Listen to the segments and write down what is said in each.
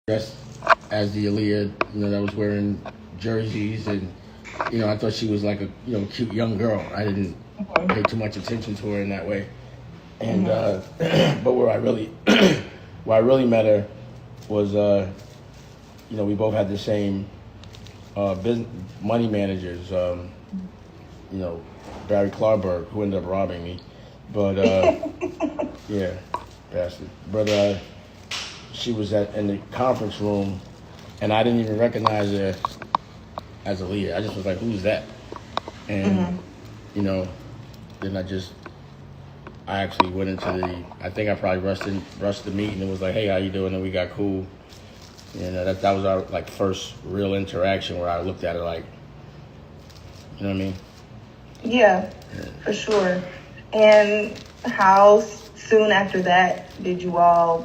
dressed as the Aaliyah, that was wearing jerseys, and I thought she was like a cute young girl. I didn't pay too much attention to her in that way. And but where I really met her was we both had the same business money managers. Barry Clarberg, who ended up robbing me, but yeah, bastard. But she was in the conference room, and I didn't even recognize her as Aaliyah. I just was like, "Who's that?" And then I actually went into I think I probably rushed the meeting and was like, "Hey, how you doing?" And we got cool. And that was our first real interaction where I looked at her like, you know what I mean? Yeah, for sure. And how soon after that did you all,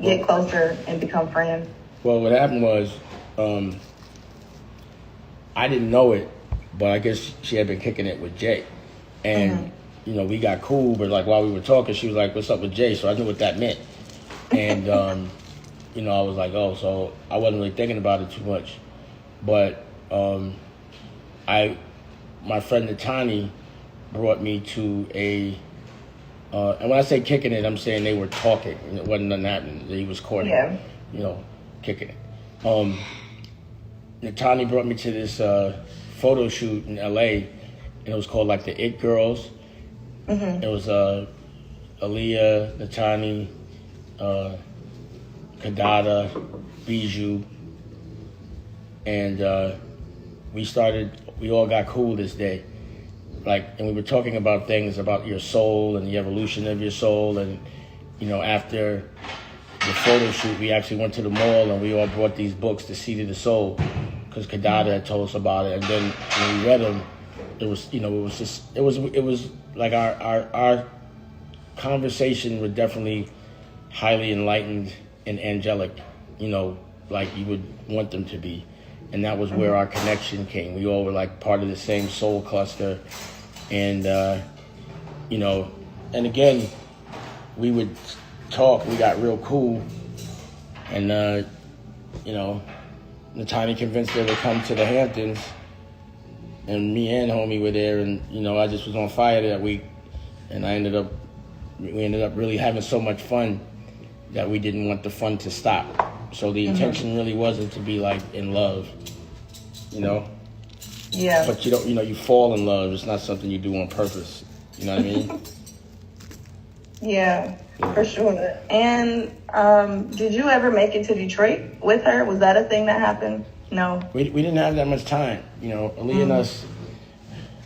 get closer and become friends? Well, what happened was, I didn't know it, but I guess she had been kicking it with Jay. And, we got cool, but while we were talking, she was like, "What's up with Jay?" So I knew what that meant. And, I was like, oh, so I wasn't really thinking about it too much. But my friend Natani brought me to and when I say kicking it, I'm saying they were talking. It wasn't nothing happening. He was courting, kicking it. Natani brought me to this photo shoot in L.A., and it was called the It Girls. It was Aaliyah, Natani, Padata, Bijou, and we all got cool this day. And we were talking about things about your soul and the evolution of your soul. And, after the photo shoot, we actually went to the mall and we all brought these books, The Seed of the Soul, because Padata had told us about it. And then when we read them, it was like our conversation was definitely highly enlightened and angelic, like you would want them to be. And that was where our connection came. We all were part of the same soul cluster. And, and again, we would talk. We got real cool. And, Natani convinced her to come to the Hamptons. And me and homie were there. And, I just was on fire that week. And we ended up really having so much fun that we didn't want the fun to stop. So the intention really wasn't to be in love, Yeah. But you fall in love. It's not something you do on purpose. You know what I mean? Yeah, for sure. And did you ever make it to Detroit with her? Was that a thing that happened? No. We didn't have that much time. Aaliyah and us,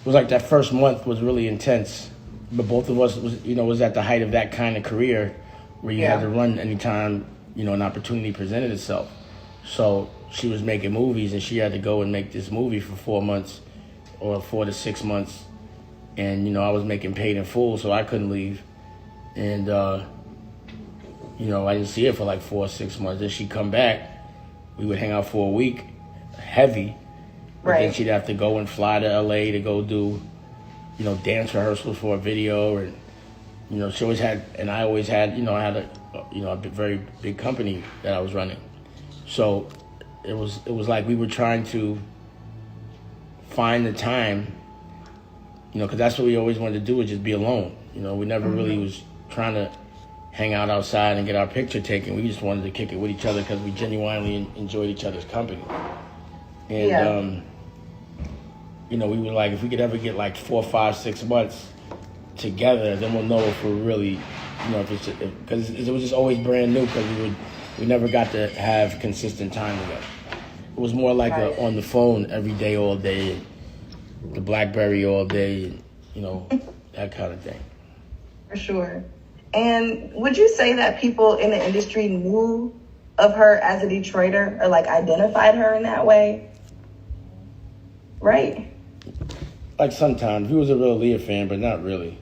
it was that first month was really intense. But both of us was at the height of that kind of career where you had to run anytime, an opportunity presented itself. So she was making movies and she had to go and make this movie for 4 months or 4 to 6 months. And, I was making paid in full, so I couldn't leave. And, I didn't see her for 4 or 6 months. Then she'd come back. We would hang out for a week, heavy. But then she'd have to go and fly to L.A. to go do, dance rehearsals for a video. And, she always had, and I always had, I had a very big company that I was running. So it was like we were trying to find the time, because that's what we always wanted to do, is just be alone. We never really was trying to hang out outside and get our picture taken. We just wanted to kick it with each other because we genuinely enjoyed each other's company. And, we were if we could ever get 4, 5, 6 months together, then we'll know if we're really, because it was just always brand new because we never got to have consistent time together. It was more on the phone every day, all day, the BlackBerry all day, that kind of thing. For sure. And would you say that people in the industry knew of her as a Detroiter or identified her in that way? Right? Sometimes. He was a real Aaliyah fan, but not really.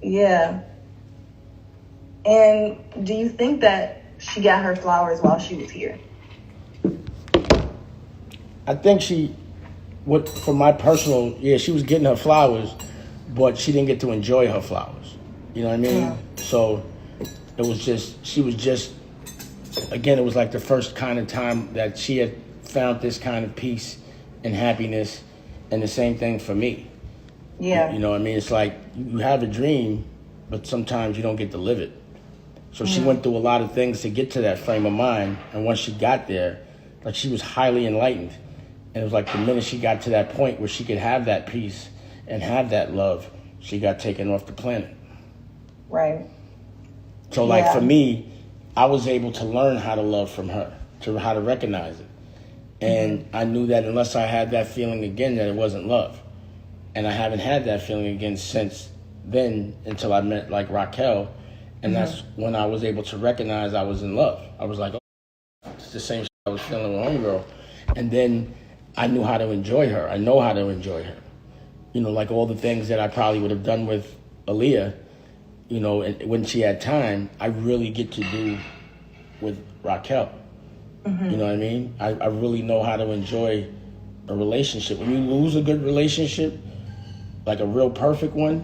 Yeah. And do you think that she got her flowers while she was here? I think for my personal, she was getting her flowers, but she didn't get to enjoy her flowers. You know what I mean? So it was just, she was just again, it was like the first kind of time that she had found this kind of peace and happiness, and the same thing for me. Yeah. You know what I mean? It's like you have a dream, but sometimes you don't get to live it. So she went through a lot of things to get to that frame of mind, and once she got there, like, she was highly enlightened. And it was like the minute she got to that point where she could have that peace and have that love, she got taken off the planet. Right. So, like, for me, I was able to learn how to love from her, to how to recognize it. And I knew that unless I had that feeling again, that it wasn't love. And I haven't had that feeling again since then, until I met, like, Raquel. And that's when I was able to recognize I was in love. I was like, oh, it's the same shit I was feeling with homegirl. And then I knew how to enjoy her. I know how to enjoy her. You know, like all the things that I probably would have done with Aaliyah, you know, and when she had time, I really get to do with Raquel. You know what I mean? I really know how to enjoy a relationship. When you lose a good relationship, like a real perfect one,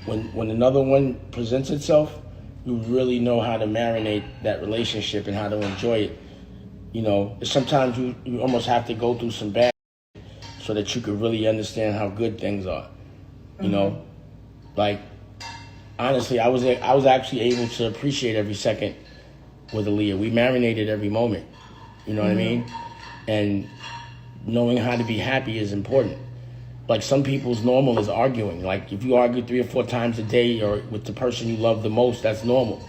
when another one presents itself, you really know how to marinate that relationship and how to enjoy it. You know, sometimes you almost have to go through some bad so that you could really understand how good things are. You know, like, honestly, I was actually able to appreciate every second with Aliyah. We marinated every moment. You know what I mean? And knowing how to be happy is important. Like, some people's normal is arguing. Like, if you argue 3 or 4 times a day or with the person you love the most, that's normal.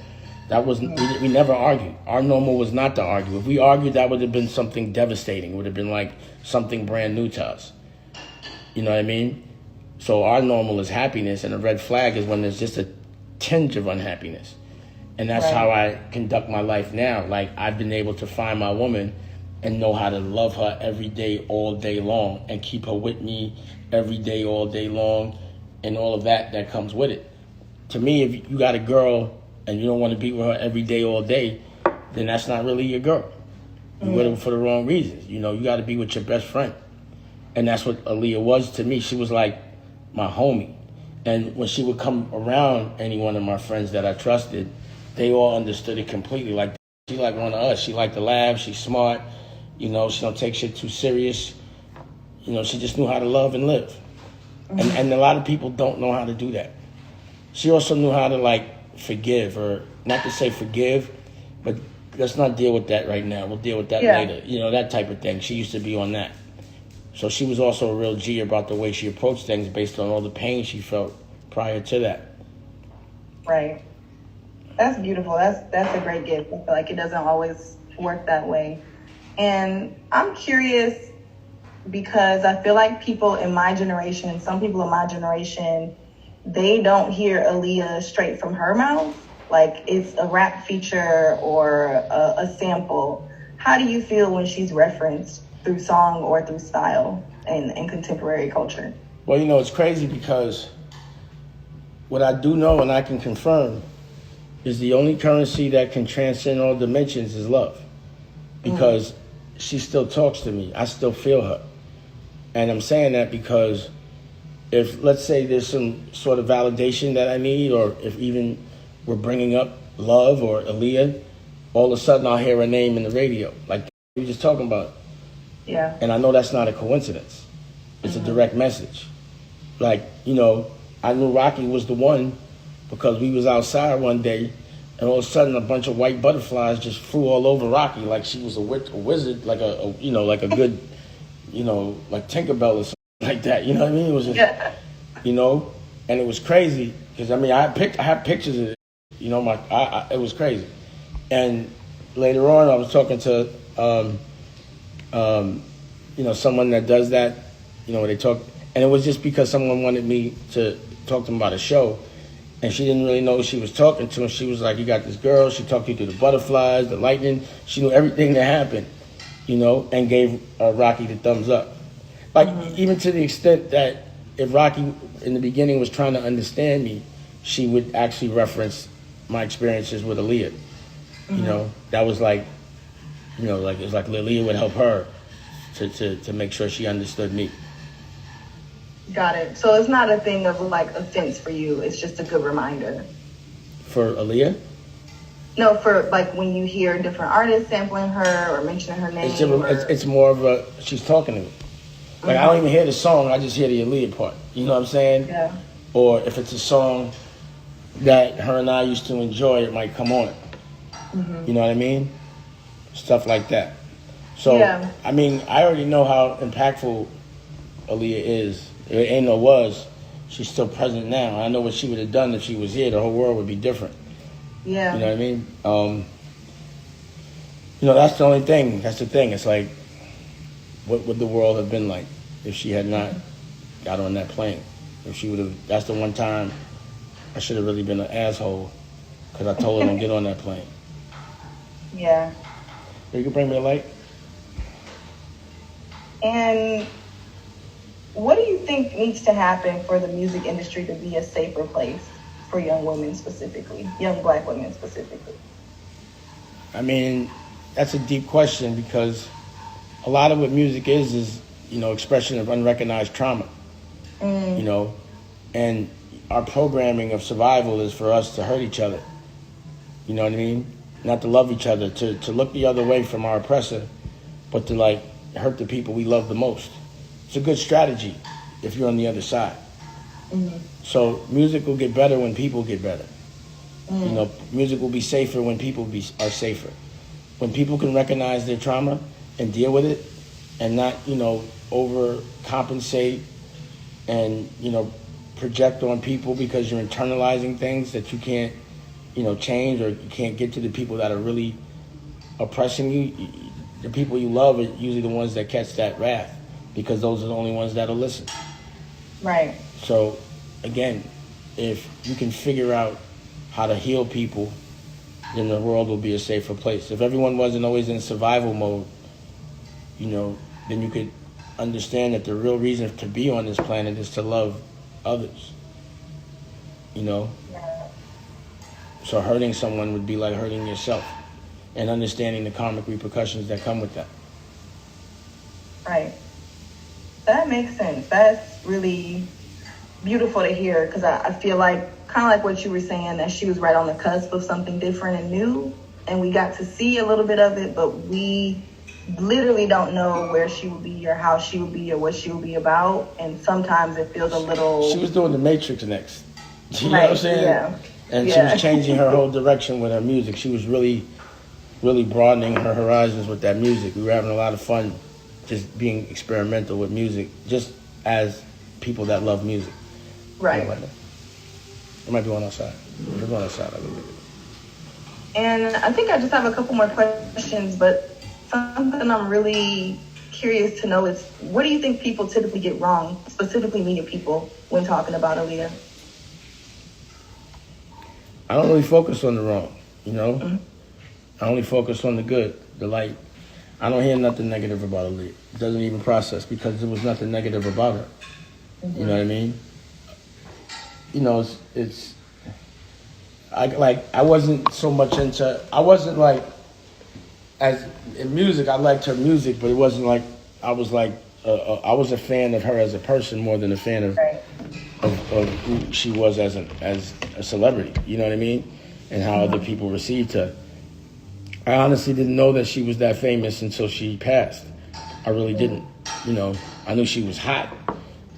That was we never argued. Our normal was not to argue. If we argued, that would have been something devastating. It would have been like something brand new to us. You know what I mean? So our normal is happiness, and a red flag is when there's just a tinge of unhappiness. And that's how I conduct my life now. Like, I've been able to find my woman and know how to love her every day, all day long, and keep her with me every day, all day long, and all of that comes with it. To me, if you got a girl and you don't want to be with her every day, all day, then that's not really your girl. You're with her for the wrong reasons. You know, you got to be with your best friend. And that's what Aliyah was to me. She was like my homie. And when she would come around any one of my friends that I trusted, they all understood it completely. Like, she like one of us. She like to laugh. She's smart. You know, she don't take shit too serious. You know, she just knew how to love and live. And a lot of people don't know how to do that. She also knew how to, like, forgive, or not to say forgive, but let's not deal with that right now. We'll deal with that later. You know, that type of thing. She used to be on that. So she was also a real G about the way she approached things based on all the pain she felt prior to that. Right. That's beautiful. That's a great gift. I feel like it doesn't always work that way. And I'm curious because I feel like people in my generation, some people in my generation, they don't hear Aaliyah straight from her mouth. Like, it's a rap feature or a sample. How do you feel when she's referenced through song or through style in contemporary culture? Well, you know, it's crazy because what I do know and I can confirm is the only currency that can transcend all dimensions is love. Because she still talks to me. I still feel her. And I'm saying that because if, let's say, there's some sort of validation that I need, or if even we're bringing up love or Aliyah, all of a sudden I'll hear her name in the radio. Like we were just talking about. Yeah. And I know that's not a coincidence. It's a direct message. Like, you know, I knew Rocky was the one because we was outside one day, and all of a sudden a bunch of white butterflies just flew all over Rocky like she was a wizard, like a you know, like a good, you know, like Tinkerbell or something like that. You know what I mean? It was just, you know, and it was crazy because I mean I have pictures of it. You know, it was crazy. And later on, I was talking to you know, someone that does that. You know, when they talk, and it was just because someone wanted me to talk to them about a show. And she didn't really know who she was talking to. And she was like, you got this girl. She talked you through the butterflies, the lightning. She knew everything that happened, you know, and gave Rocky the thumbs up. Like, even to the extent that if Rocky in the beginning was trying to understand me, she would actually reference my experiences with Aliyah. You know, that was like, you know, like it was like Aliyah would help her to make sure she understood me. Got it. So it's not a thing of like offense for you. It's just a good reminder. For Aliyah? No, for like when you hear different artists sampling her or mentioning her name. It's more of a, she's talking to me. Like, I don't even hear the song, I just hear the Aaliyah part. You know what I'm saying? Yeah. Or if it's a song that her and I used to enjoy, it might come on. You know what I mean? Stuff like that. So, yeah. I mean, I already know how impactful Aliyah is. It ain't no was. She's still present now. I know what she would have done if she was here. The whole world would be different. Yeah. You know what I mean? You know, that's the only thing. That's the thing. It's like, what would the world have been like if she had not got on that plane? If she would have, that's the one time I should have really been an asshole because I told her don't get on that plane. Yeah. You can bring me a light? And what do you think needs to happen for the music industry to be a safer place for young women specifically, young Black women specifically? I mean, that's a deep question because a lot of what music is, you know, expression of unrecognized trauma, you know, and our programming of survival is for us to hurt each other. You know what I mean? Not to love each other, to look the other way from our oppressor, but to like hurt the people we love the most. It's a good strategy if you're on the other side. So music will get better when people get better. You know, music will be safer when people are safer. When people can recognize their trauma and deal with it and not, you know, overcompensate and, you know, project on people because you're internalizing things that you can't, you know, change, or you can't get to the people that are really oppressing you. The people you love are usually the ones that catch that wrath because those are the only ones that'll listen. Right. So, again, if you can figure out how to heal people, then the world will be a safer place. If everyone wasn't always in survival mode, you know, then you could understand that the real reason to be on this planet is to love others. You know? So hurting someone would be like hurting yourself, and understanding the karmic repercussions that come with that. Right. That makes sense. That's really beautiful to hear because I feel like, kind of like what you were saying, that she was right on the cusp of something different and new, and we got to see a little bit of it, but we literally don't know where she will be or how she will be or what she will be about, and sometimes it feels a little... She was doing the Matrix next. You know what I'm saying? Yeah. And she was changing her whole direction with her music. She was really, really broadening her horizons with that music. We were having a lot of fun just being experimental with music, just as people that love music. Right. It might be one outside. If it's one outside, I'll leave it. And I think I just have a couple more questions, but something I'm really curious to know is, what do you think people typically get wrong, specifically media people, when talking about Aliyah? I don't really focus on the wrong, you know? I only focus on the good, the light. I don't hear nothing negative about Aliyah. It doesn't even process because there was nothing negative about her. You know what I mean? You know, I wasn't so much into, I wasn't like, as in music, I liked her music, but it wasn't like, I was a fan of her as a person more than a fan of who she was as a celebrity, you know what I mean? And how other people received her. I honestly didn't know that she was that famous until she passed. I really didn't. You know, I knew she was hot,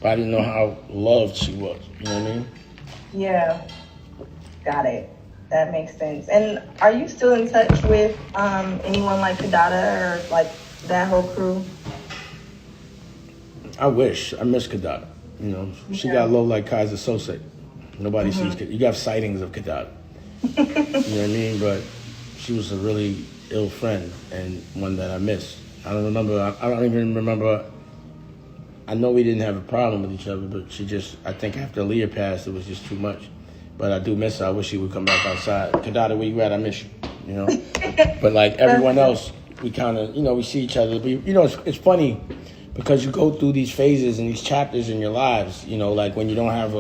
but I didn't know how loved she was, you know what I mean? Yeah, got it. That makes sense. And are you still in touch with anyone like Padata or like that whole crew? I wish. I miss Padata. You know, she got low like Kaiser Sose. Nobody sees Kadata. You have sightings of Kadata. You know what I mean? But she was a really ill friend and one that I miss. I don't even remember. I know we didn't have a problem with each other, but I think after Aliyah passed, it was just too much. But I do miss her. I wish she would come back outside. Kadata, where you at? I miss you. You know? But like everyone else, we kind of, you know, we see each other. But, you know, it's funny because you go through these phases and these chapters in your lives, you know, like when you don't have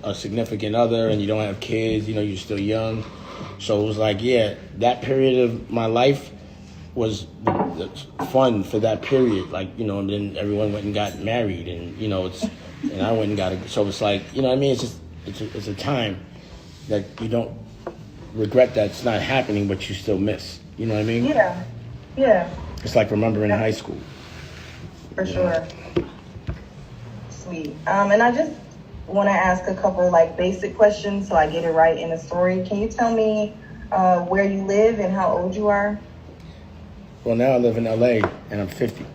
a significant other and you don't have kids, you know, you're still young. So it was like, yeah, that period of my life was fun for that period. Like, you know, and then everyone went and got married and, you know, and I went and got so it's like, you know what I mean? It's a time that you don't regret that it's not happening, but you still miss. You know what I mean? Yeah. Yeah. It's like remembering high school. For sure. Sweet. And I just want to ask a couple like basic questions so I get it right in the story. Can you tell me where you live and how old you are? Well, now I live in LA and I'm 50.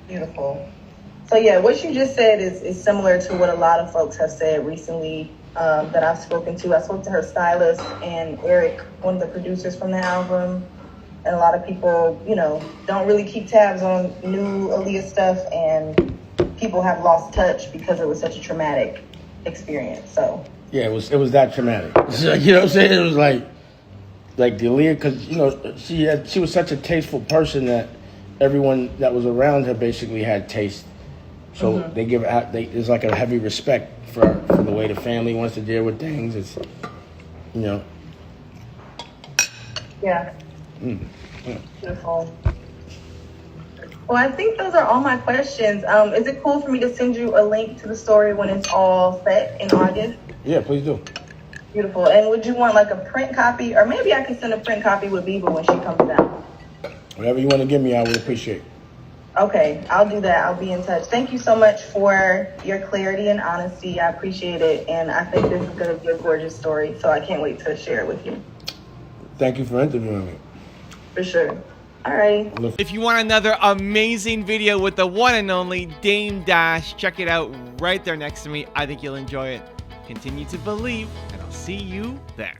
Beautiful. So yeah, what you just said is similar to what a lot of folks have said recently that I've spoken to. I spoke to her stylist and Eric, one of the producers from the album. And a lot of people, you know, don't really keep tabs on new Aaliyah stuff, and people have lost touch because it was such a traumatic experience. So yeah, it was that traumatic. You know what I'm saying? It was like the Aliyah, because you know she was such a tasteful person that everyone that was around her basically had taste. So they give out. There's like a heavy respect for the way the family wants to deal with things. It's, you know. Yeah. Beautiful. Well, I think those are all my questions. Is it cool for me to send you a link to the story when it's all set in August? Yeah, please do. Beautiful. And would you want like a print copy, or maybe I can send a print copy with Biba when she comes down? Whatever you want to give me, I would appreciate. Okay, I'll do that. I'll be in touch. Thank you so much for your clarity and honesty. I appreciate it, and I think this is going to be a gorgeous story. So I can't wait to share it with you. Thank you for interviewing me. For sure. All right. If you want another amazing video with the one and only Dame Dash, check it out right there next to me. I think you'll enjoy it. Continue to believe, and I'll see you there.